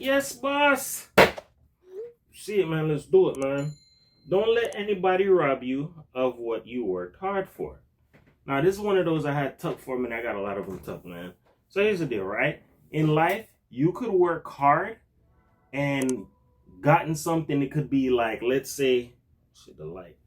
Yes, boss. See it, man. Let's do it, man. Don't let anybody rob you of what you worked hard for. Now, this is one of those I had tucked for me, and I got a lot of them tucked, man. So here's the deal, right? In life, you could work hard and gotten something. It could be like, let's say, shit, the light.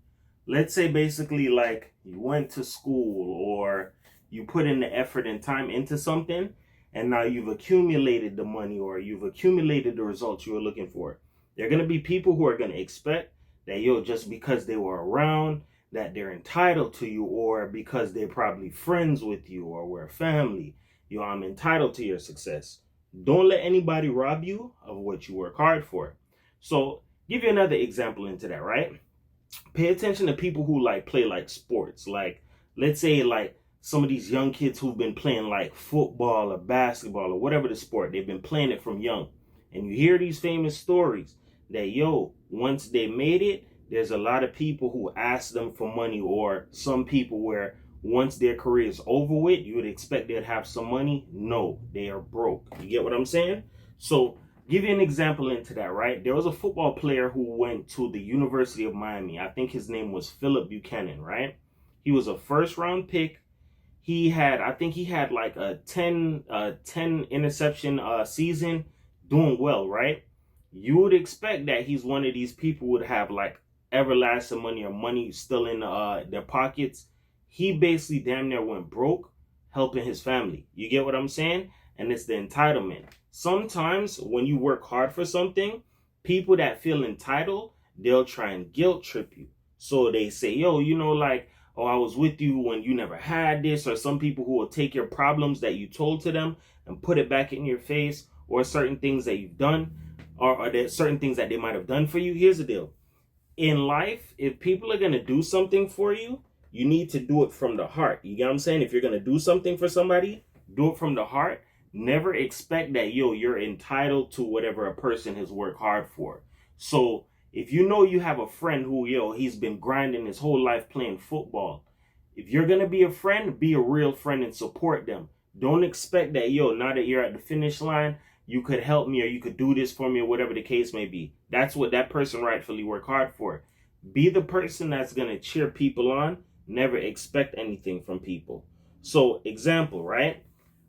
Let's say basically like you went to school or you put in the effort and time into something, and now you've accumulated the money or you've accumulated the results you were looking for. There are going to be people who are going to expect that, yo, just because they were around, that they're entitled to you, or because they're probably friends with you or we're family. Yo, I'm entitled to your success. Don't let anybody rob you of what you work hard for. So, give you another example into that, right? Pay attention to people who like play like sports. Like, let's say like some of these young kids who've been playing like football or basketball or whatever the sport, they've been playing it from young. And you hear these famous stories that, yo, once they made it, there's a lot of people who ask them for money, or some people where once their career is over with, you would expect they'd have some money. No, they are broke. You get what I'm saying? So give you an example into that, right? There was a football player who went to the University of Miami. I think his name was Philip Buchanan, right? He was a first round pick. I think he had like a 10 interception season, doing well, right? You would expect that he's one of these people would have like everlasting money or money still in their pockets. He basically damn near went broke helping his family. You get what I'm saying? And it's the entitlement. Sometimes when you work hard for something, people that feel entitled, they'll try and guilt trip you. So they say, yo, like, oh, I was with you when you never had this, or some people who will take your problems that you told to them and put it back in your face, or certain things that you've done, or there certain things that they might have done for you. Here's the deal. In life, if people are going to do something for you, you need to do it from the heart. You get what I'm saying? If you're going to do something for somebody, do it from the heart. Never expect that, yo, you're entitled to whatever a person has worked hard for. So if you know you have a friend who, yo, he's been grinding his whole life playing football, if you're going to be a friend, be a real friend and support them. Don't expect that, yo, now that you're at the finish line, you could help me or you could do this for me or whatever the case may be. That's what that person rightfully worked hard for. Be the person that's going to cheer people on. Never expect anything from people. So, example, right?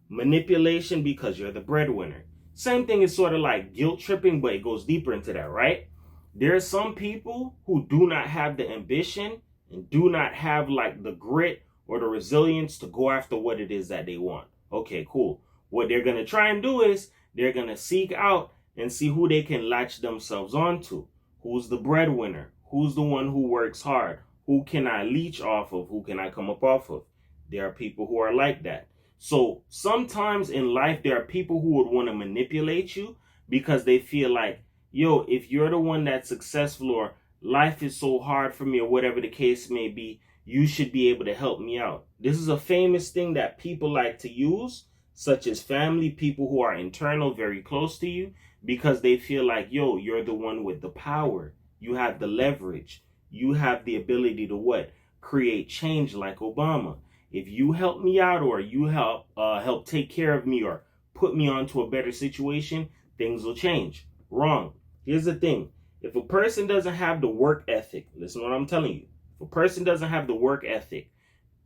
Manipulation because you're the breadwinner. Same thing is sort of like guilt tripping, but it goes deeper into that, right? There are some people who do not have the ambition and do not have like the grit or the resilience to go after what it is that they want. Okay, cool. What they're going to try and do is they're going to seek out and see who they can latch themselves onto. Who's the breadwinner? Who's the one who works hard? Who can I leech off of? Who can I come up off of? There are people who are like that. So sometimes in life, there are people who would want to manipulate you because they feel like, yo, if you're the one that's successful or life is so hard for me or whatever the case may be, you should be able to help me out. This is a famous thing that people like to use, such as family, people who are internal, very close to you, because they feel like, yo, you're the one with the power. You have the leverage. You have the ability to what? Create change like Obama. If you help me out or you help take care of me or put me onto a better situation, things will change. Wrong. Here's the thing. If a person doesn't have the work ethic, listen to what I'm telling you. If a person doesn't have the work ethic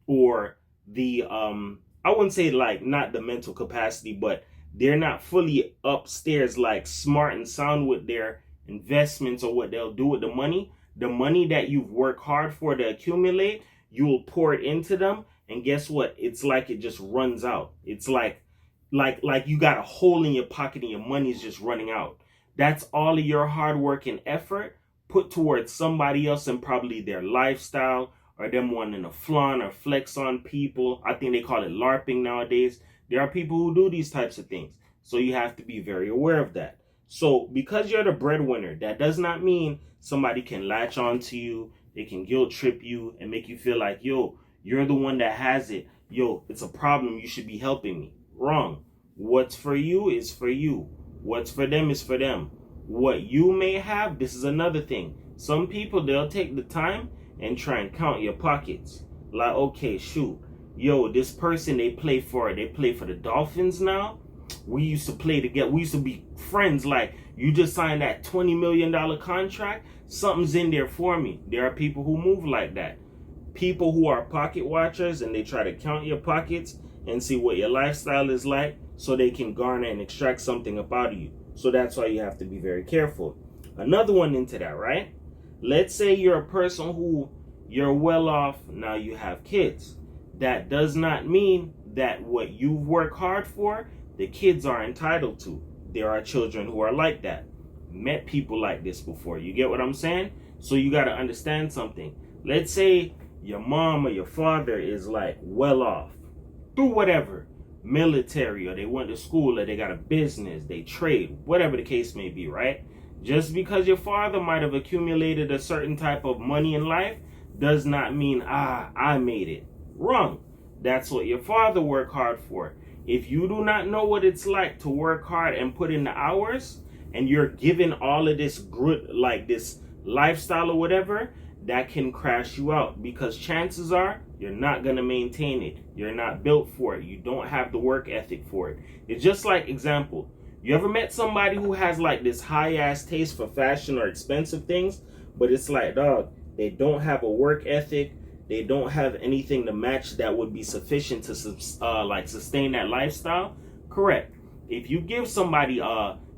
or the, I wouldn't say like not the mental capacity, but they're not fully upstairs, like smart and sound with their investments or what they'll do with the money that you've worked hard for to accumulate, you will pour it into them. And guess what? It's like it just runs out. It's like you got a hole in your pocket and your money's just running out. That's all of your hard work and effort put towards somebody else and probably their lifestyle or them wanting to flaunt or flex on people. I think they call it LARPing nowadays. There are people who do these types of things. So you have to be very aware of that. So because you're the breadwinner, that does not mean somebody can latch on to you. They can guilt trip you and make you feel like, yo, you're the one that has it. Yo, it's a problem. You should be helping me. Wrong. What's for you is for you. What's for them is for them. What you may have, this is another thing. Some people, they'll take the time and try and count your pockets. Like, okay, shoot. Yo, this person, they play for the Dolphins now. we used to play together. We used to be friends. Like, you just signed that $20 million contract. Something's in there for me. There are people who move like that. People who are pocket watchers, and they try to count your pockets and see what your lifestyle is like so they can garner and extract something up out of you. So that's why you have to be very careful. Another one into that, right? Let's say you're a person who you're well off, now you have kids. That does not mean that what you've worked hard for, the kids are entitled to. There are children who are like that. Met people like this before. You get what I'm saying? So you got to understand something. Let's say your mom or your father is like well off through whatever, military, or they went to school, or they got a business, they trade, whatever the case may be, right? Just because your father might have accumulated a certain type of money in life does not mean, I made it. Wrong. That's what your father worked hard for. If you do not know what it's like to work hard and put in the hours, and you're given all of this good, like this lifestyle or whatever, that can crash you out, because chances are you're not going to maintain it. You're not built for it. You don't have the work ethic for it. It's just like, example, you ever met somebody who has like this high ass taste for fashion or expensive things, but it's like, dog, they don't have a work ethic. They don't have anything to match that would be sufficient to like sustain that lifestyle. Correct. If you give somebody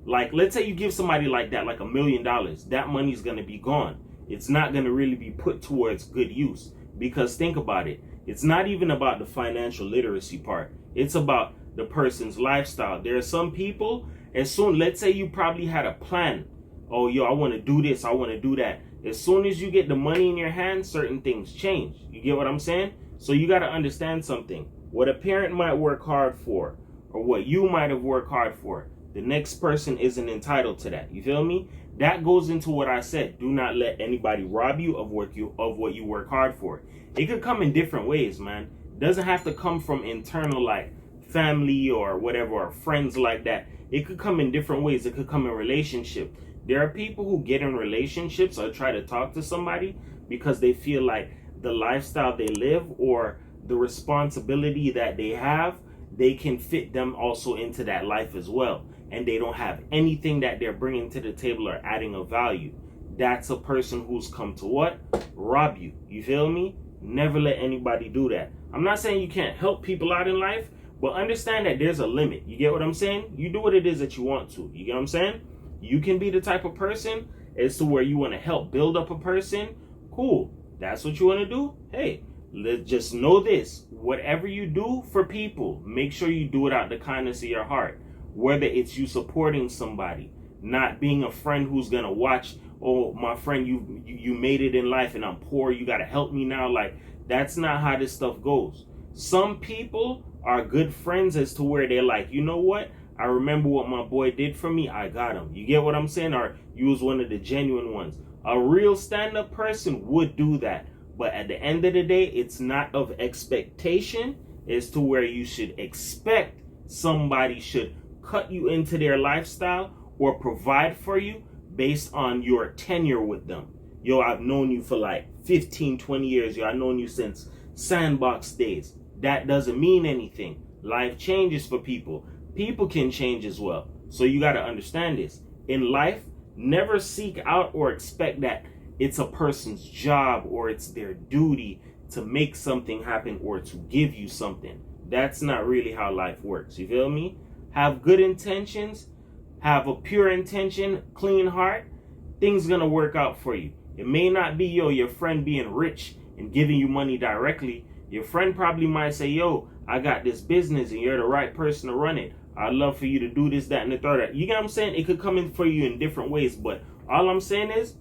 like, let's say you give somebody like that, like $1 million, that money's going to be gone. It's not going to really be put towards good use, because think about it. It's not even about the financial literacy part. It's about the person's lifestyle. There are some people, as soon, let's say you probably had a plan. Oh, yo, I want to do this. I want to do that. As soon as you get the money in your hand, certain things change. You get what I'm saying? So you got to understand something. What a parent might work hard for, or what you might have worked hard for, the next person isn't entitled to that. You feel me? That goes into what I said. Do not let anybody rob you of what you work hard for. It could come in different ways, man. It doesn't have to come from internal, like family or whatever, or friends like that. It could come in different ways. It could come in relationship. There are people who get in relationships or try to talk to somebody because they feel like the lifestyle they live or the responsibility that they have, they can fit them also into that life as well. And they don't have anything that they're bringing to the table or adding a value. That's a person who's come to what? Rob you. You feel me? Never let anybody do that. I'm not saying you can't help people out in life, but understand that there's a limit. You get what I'm saying? You do what it is that you want to. You get what I'm saying? You can be the type of person as to where you want to help build up a person. Cool. That's what you want to do. Hey, let's just know this. Whatever you do for people, make sure you do it out the kindness of your heart. Whether it's you supporting somebody, not being a friend who's going to watch, oh, my friend, you made it in life and I'm poor, you got to help me now. Like, that's not how this stuff goes. Some people are good friends as to where they're like, you know what? I remember what my boy did for me. I got him. You get what I'm saying? Or you was one of the genuine ones. A real stand-up person would do that. But at the end of the day, it's not of expectation as to where you should expect somebody should cut you into their lifestyle or provide for you based on your tenure with them. Yo, I've known you for like 15, 20 years. Yo, I've known you since sandbox days. That doesn't mean anything. Life changes for people. People can change as well. So you got to understand this. In life, never seek out or expect that it's a person's job or it's their duty to make something happen or to give you something. That's not really how life works. You feel me? Have good intentions, have a pure intention, clean heart, things gonna work out for you. It may not be, your friend being rich and giving you money directly. Your friend probably might say, yo, I got this business and you're the right person to run it. I'd love for you to do this, that, and the third. You get what I'm saying? It could come in for you in different ways, but all I'm saying is,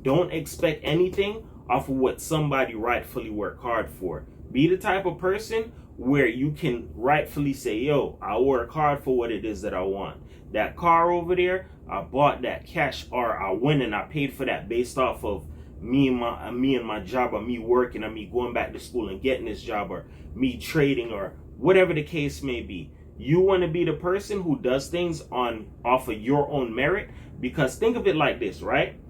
don't expect anything off of what somebody rightfully worked hard for. Be the type of person where you can rightfully say, yo, I work hard for what it is that I want. That car over there, I bought that cash, or I went and I paid for that based off of me and my job, or me working, or me going back to school and getting this job, or me trading, or whatever the case may be. You want to be the person who does things off of your own merit, because think of it like this, right?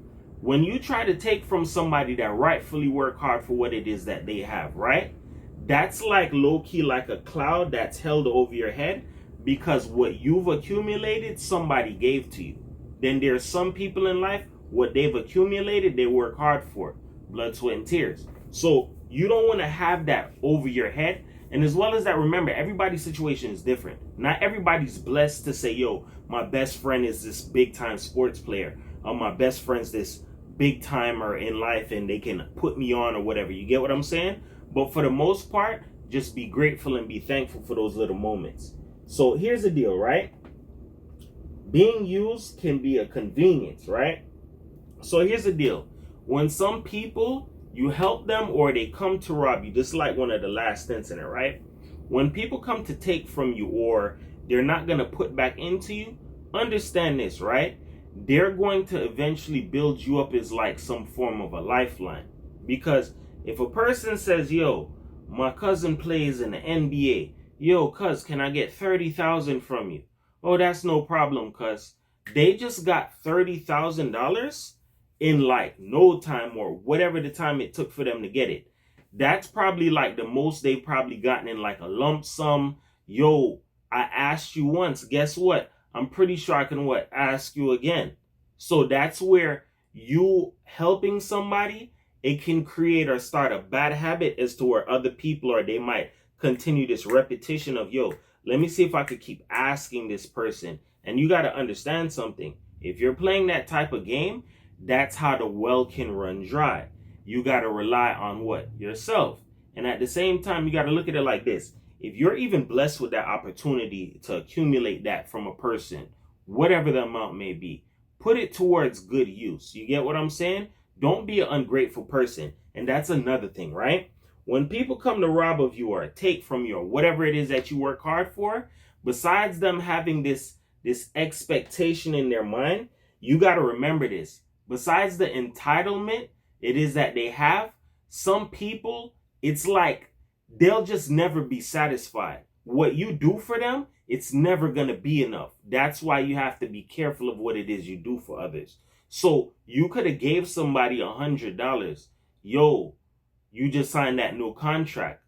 When you try to take from somebody that rightfully worked hard for what it is that they have, right? That's like low-key like a cloud that's held over your head, because what you've accumulated, somebody gave to you. Then there's some people in life, what they've accumulated, they work hard for. Blood, sweat, and tears. So you don't want to have that over your head. And as well as that, remember, everybody's situation is different. Not everybody's blessed to say, yo, my best friend is this big time sports player. My best friend's this big timer in life and they can put me on or whatever. You get what I'm saying? But for the most part, just be grateful and be thankful for those little moments. So here's the deal, right? Being used can be a convenience, right? So here's the deal. When some people, you help them or they come to rob you, just like one of the last incident, right? When people come to take from you or they're not going to put back into you, understand this, right? They're going to eventually build you up as like some form of a lifeline. Because if a person says, yo, my cousin plays in the NBA, yo, cuz, can I get 30,000 from you? Oh, that's no problem, cuz. They just got $30,000 in like no time or whatever the time it took for them to get it. That's probably like the most they've probably gotten in like a lump sum. Yo, I asked you once, guess what? I'm pretty sure I can ask you again. So that's where you helping somebody, it can create or start a bad habit as to where other people or they might continue this repetition of, yo, let me see if I could keep asking this person. And you got to understand something. If you're playing that type of game, that's how the well can run dry. You got to rely on what? Yourself. And at the same time, you got to look at it like this. If you're even blessed with that opportunity to accumulate that from a person, whatever the amount may be, put it towards good use. You get what I'm saying? Don't be an ungrateful person. And that's another thing, right? When people come to rob of you or take from you or whatever it is that you work hard for, besides them having this expectation in their mind, you got to remember this. Besides the entitlement it is that they have, some people, it's like they'll just never be satisfied. What you do for them, it's never going to be enough. That's why you have to be careful of what it is you do for others. So you could have gave somebody $100. Yo, you just signed that new contract.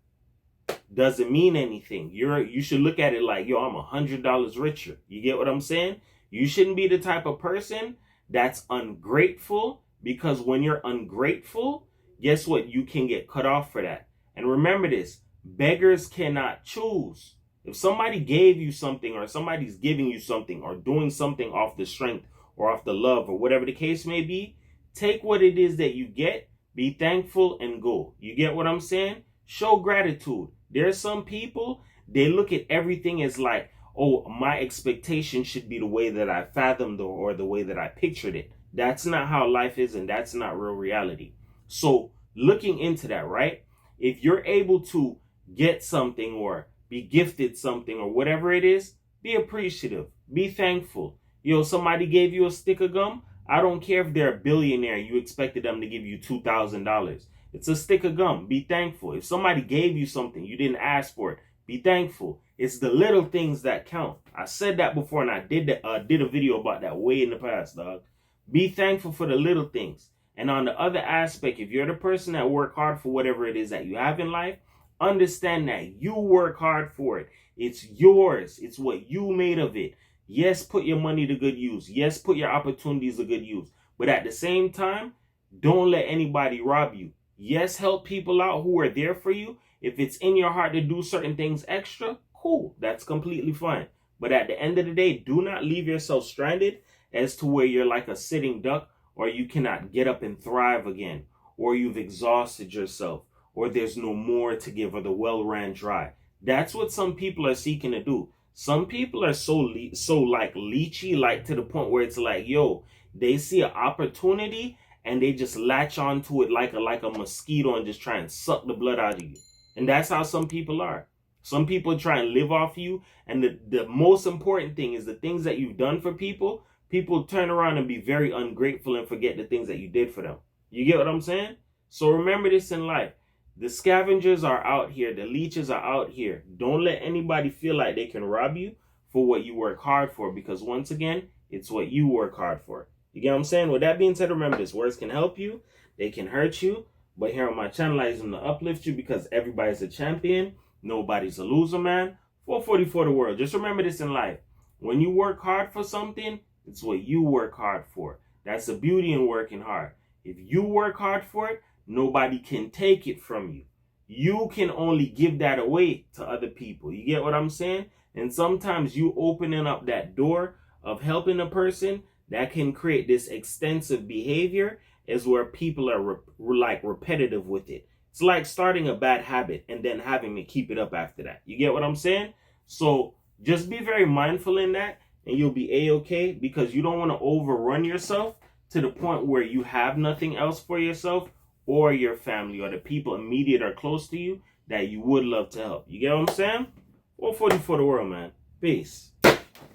Doesn't mean anything. You should look at it like, yo, I'm $100 richer. You get what I'm saying? You shouldn't be the type of person that's ungrateful, because when you're ungrateful, guess what? You can get cut off for that. And remember this, beggars cannot choose. If somebody gave you something or somebody's giving you something or doing something off the strength or off the love or whatever the case may be, take what it is that you get, be thankful and go. You get what I'm saying? Show gratitude. There's some people, they look at everything as like, oh, my expectation should be the way that I fathomed or the way that I pictured it. That's not how life is, and that's not real reality. So looking into that, right? If you're able to get something or be gifted something or whatever it is, be appreciative. Be thankful. Yo, somebody gave you a stick of gum. I don't care if they're a billionaire. You expected them to give you $2,000. It's a stick of gum. Be thankful. If somebody gave you something, you didn't ask for it. Be thankful. It's the little things that count. I said that before, and I did a video about that way in the past, dog. Be thankful for the little things. And on the other aspect, if you're the person that work hard for whatever it is that you have in life, understand that you work hard for it. It's yours. It's what you made of it. Yes, put your money to good use. Yes, put your opportunities to good use. But at the same time, don't let anybody rob you. Yes, help people out who are there for you. If it's in your heart to do certain things extra, cool. That's completely fine. But at the end of the day, do not leave yourself stranded as to where you're like a sitting duck, or you cannot get up and thrive again, or you've exhausted yourself, or there's no more to give, or the well ran dry. That's what some people are seeking to do. Some people are so like leechy, like to the point where it's like, yo, they see an opportunity and they just latch onto it like a mosquito and just try and suck the blood out of you. And that's how some people are. Some people try and live off you. And the most important thing is the things that you've done for people, people turn around and be very ungrateful and forget the things that you did for them. You get what I'm saying? So remember this in life. The scavengers are out here. The leeches are out here. Don't let anybody feel like they can rob you for what you work hard for, because once again, it's what you work hard for. You get what I'm saying? With that being said, remember this. Words can help you. They can hurt you. But here on my channel, I use them to uplift you, because everybody's a champion. Nobody's a loser, man. 440 for the world. Just remember this in life. When you work hard for something, it's what you work hard for. That's the beauty in working hard. If you work hard for it, nobody can take it from you. You can only give that away to other people. You get what I'm saying? And sometimes you opening up that door of helping a person that can create this extensive behavior is where people are like repetitive with it. It's like starting a bad habit and then having to keep it up after that. You get what I'm saying? So just be very mindful in that and you'll be A-okay, because you don't want to overrun yourself to the point where you have nothing else for yourself or your family or the people immediate or close to you that you would love to help. You get what I'm saying? 440 for the world, man. Peace.